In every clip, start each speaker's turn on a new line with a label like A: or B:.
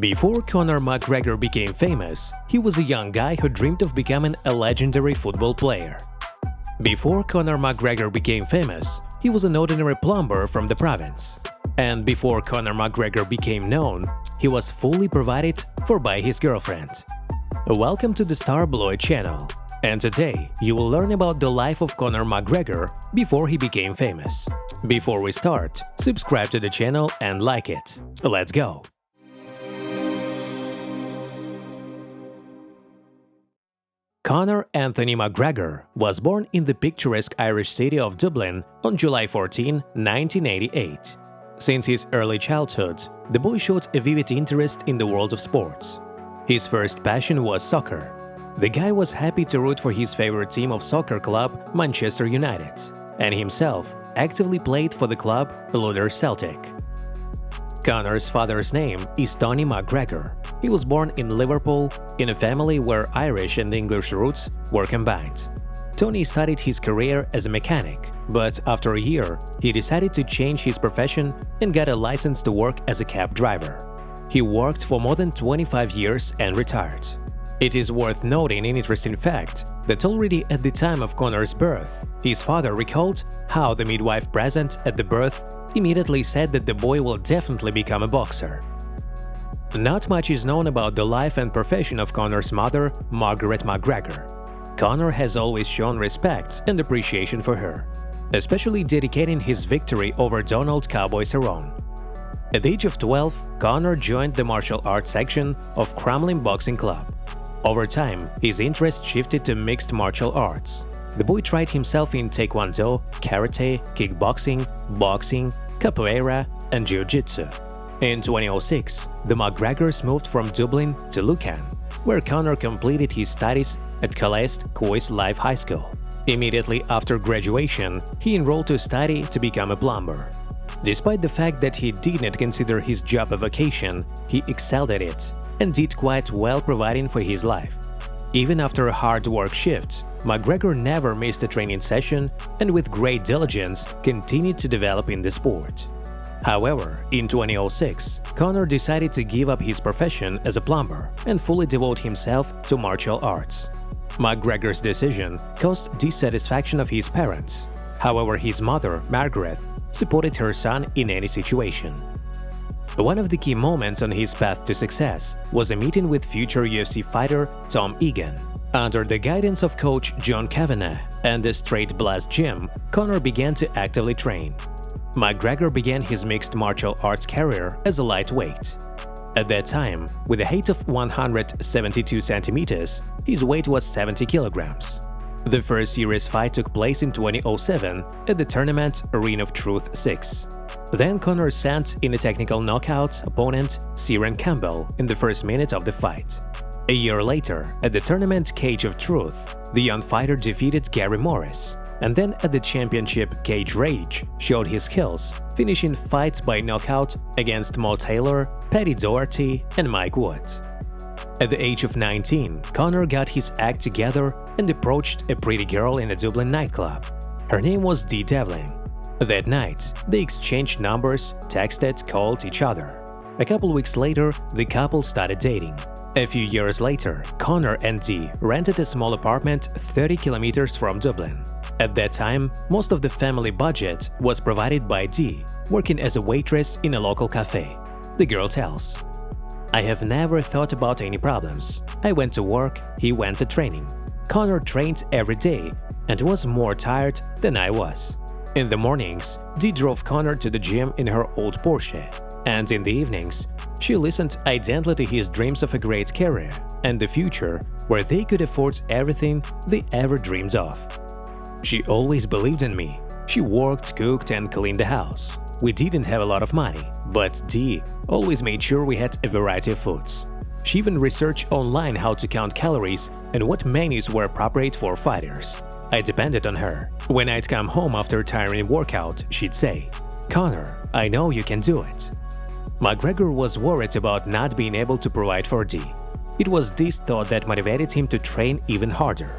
A: Before Conor McGregor became famous, he was a young guy who dreamed of becoming a legendary football player. Before Conor McGregor became famous, he was an ordinary plumber from the province. And before Conor McGregor became known, he was fully provided for by his girlfriend. Welcome to the Star Blood channel, and today you will learn about the life of Conor McGregor before he became famous. Before we start, subscribe to the channel and like it. Let's go! Conor Anthony McGregor was born in the picturesque Irish city of Dublin on July 14, 1988. Since his early childhood, the boy showed a vivid interest in the world of sports. His first passion was soccer. The guy was happy to root for his favorite team of soccer club, Manchester United, and himself actively played for the club Luther Celtic. Conor's father's name is Tony McGregor. He was born in Liverpool in a family where Irish and English roots were combined. Tony started his career as a mechanic, but after a year, he decided to change his profession and got a license to work as a cab driver. He worked for more than 25 years and retired. It is worth noting an interesting fact that already at the time of Conor's birth, his father recalled how the midwife present at the birth immediately said that the boy will definitely become a boxer. Not much is known about the life and profession of Conor's mother, Margaret McGregor. Conor has always shown respect and appreciation for her, especially dedicating his victory over Donald Cowboy Cerrone. At the age of 12, Conor joined the martial arts section of Crumlin Boxing Club. Over time, his interest shifted to mixed martial arts. The boy tried himself in taekwondo, karate, kickboxing, boxing, capoeira, and jiu-jitsu. In 2006, the McGregors moved from Dublin to Lucan, where Conor completed his studies at Calais Coes Live High School. Immediately after graduation, he enrolled to study to become a plumber. Despite the fact that he did not consider his job a vocation, he excelled at it and did quite well providing for his life. Even after a hard work shift, McGregor never missed a training session and with great diligence continued to develop in the sport. However, in 2006, Conor decided to give up his profession as a plumber and fully devote himself to martial arts. McGregor's decision caused dissatisfaction of his parents. However, his mother, Margaret, supported her son in any situation. One of the key moments on his path to success was a meeting with future UFC fighter Tom Egan. Under the guidance of coach John Kavanagh and the Straight Blast Gym, Conor began to actively train. McGregor began his mixed martial arts career as a lightweight. At that time, with a height of 172 centimeters, his weight was 70 kilograms. The first serious fight took place in 2007 at the tournament Arena of Truth 6. Then Conor sent in a technical knockout opponent Ciaran Campbell in the first minute of the fight. A year later, at the tournament Cage of Truth, the young fighter defeated Gary Morris, and then at the championship Cage Rage showed his skills, finishing fights by knockout against Mo Taylor, Paddy Doherty, and Mike Wood. At the age of 19, Conor got his act together and approached a pretty girl in a Dublin nightclub. Her name was Dee Devlin. That night, they exchanged numbers, texted, called each other. A couple weeks later, the couple started dating. A few years later, Conor and Dee rented a small apartment 30 kilometers from Dublin. At that time, most of the family budget was provided by Dee, working as a waitress in a local cafe. The girl tells, "I have never thought about any problems. I went to work, he went to training. Conor trained every day and was more tired than I was." In the mornings, Dee drove Conor to the gym in her old Porsche, and in the evenings, she listened intently to his dreams of a great career and the future where they could afford everything they ever dreamed of. "She always believed in me. She worked, cooked, and cleaned the house. We didn't have a lot of money, but Dee always made sure we had a variety of foods. She even researched online how to count calories and what menus were appropriate for fighters. I depended on her. When I'd come home after a tiring workout, she'd say, 'Conor, I know you can do it.'" McGregor was worried about not being able to provide for Dee. It was this thought that motivated him to train even harder.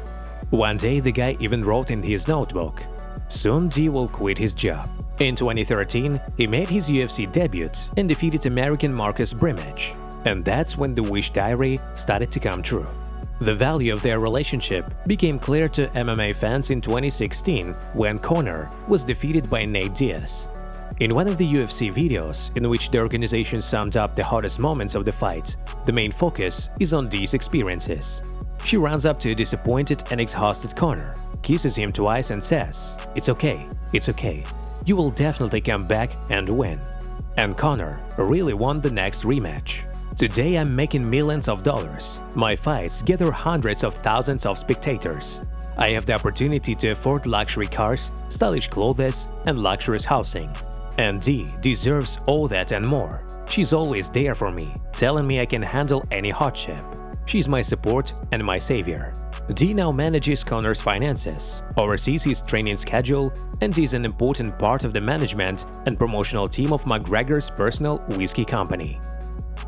A: One day, the guy even wrote in his notebook, "Soon Dee will quit his job." In 2013, he made his UFC debut and defeated American Marcus Brimage. And that's when the wish diary started to come true. The value of their relationship became clear to MMA fans in 2016 when Conor was defeated by Nate Diaz. In one of the UFC videos, in which the organization summed up the hottest moments of the fight, the main focus is on these experiences. She runs up to a disappointed and exhausted Conor, kisses him twice and says, "It's okay, it's okay. You will definitely come back and win." And Conor really won the next rematch. "Today I'm making millions of dollars. My fights gather hundreds of thousands of spectators. I have the opportunity to afford luxury cars, stylish clothes, and luxurious housing. And Dee deserves all that and more. She's always there for me, telling me I can handle any hardship. She's my support and my savior." Dee now manages Conor's finances, oversees his training schedule, and is an important part of the management and promotional team of McGregor's personal whiskey company.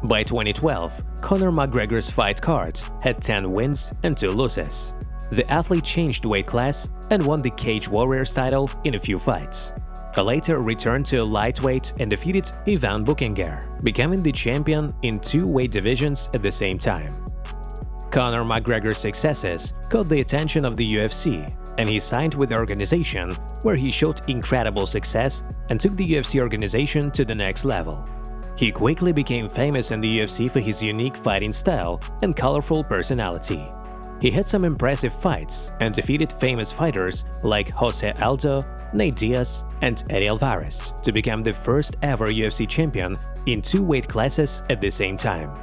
A: By 2012, Conor McGregor's fight card had 10 wins and 2 losses. The athlete changed weight class and won the Cage Warriors title in a few fights. He later returned to lightweight and defeated Ivan Buchinger, becoming the champion in 2 weight divisions at the same time. Conor McGregor's successes caught the attention of the UFC, and he signed with the organization, where he showed incredible success and took the UFC organization to the next level. He quickly became famous in the UFC for his unique fighting style and colorful personality. He had some impressive fights and defeated famous fighters like Jose Aldo, Nate Diaz, and Eddie Alvarez to become the first ever UFC champion in 2 weight classes at the same time.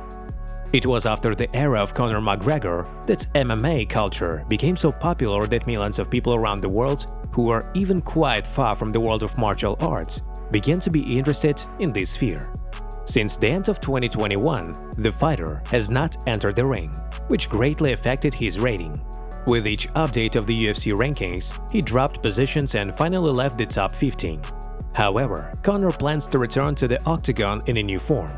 A: It was after the era of Conor McGregor that MMA culture became so popular that millions of people around the world who were even quite far from the world of martial arts began to be interested in this sphere. Since the end of 2021, the fighter has not entered the ring, which greatly affected his rating. With each update of the UFC rankings, he dropped positions and finally left the top 15. However, Conor plans to return to the octagon in a new form.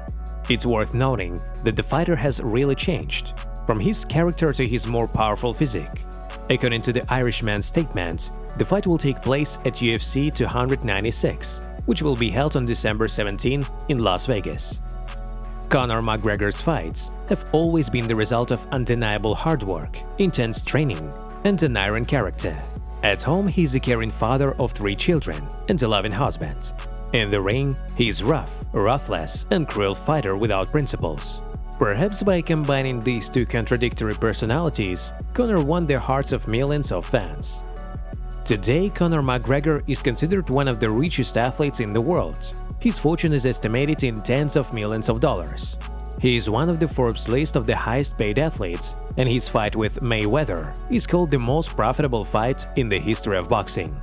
A: It's worth noting that the fighter has really changed, from his character to his more powerful physique. According to the Irishman's statement, the fight will take place at UFC 296, which will be held on December 17 in Las Vegas. Conor McGregor's fights have always been the result of undeniable hard work, intense training, and an iron character. At home, he's a caring father of 3 children and a loving husband. In the ring, he's rough, ruthless, and cruel fighter without principles. Perhaps by combining these 2 contradictory personalities, Conor won the hearts of millions of fans. Today, Conor McGregor is considered one of the richest athletes in the world. His fortune is estimated in tens of millions of dollars. He is one of the Forbes list of the highest-paid athletes, and his fight with Mayweather is called the most profitable fight in the history of boxing.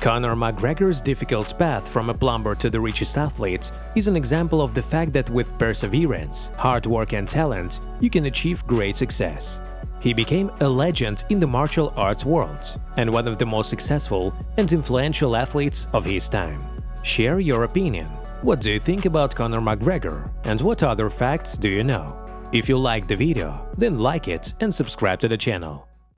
A: Conor McGregor's difficult path from a plumber to the richest athlete is an example of the fact that with perseverance, hard work and talent, you can achieve great success. He became a legend in the martial arts world and one of the most successful and influential athletes of his time. Share your opinion. What do you think about Conor McGregor, and what other facts do you know? If you liked the video, then like it and subscribe to the channel.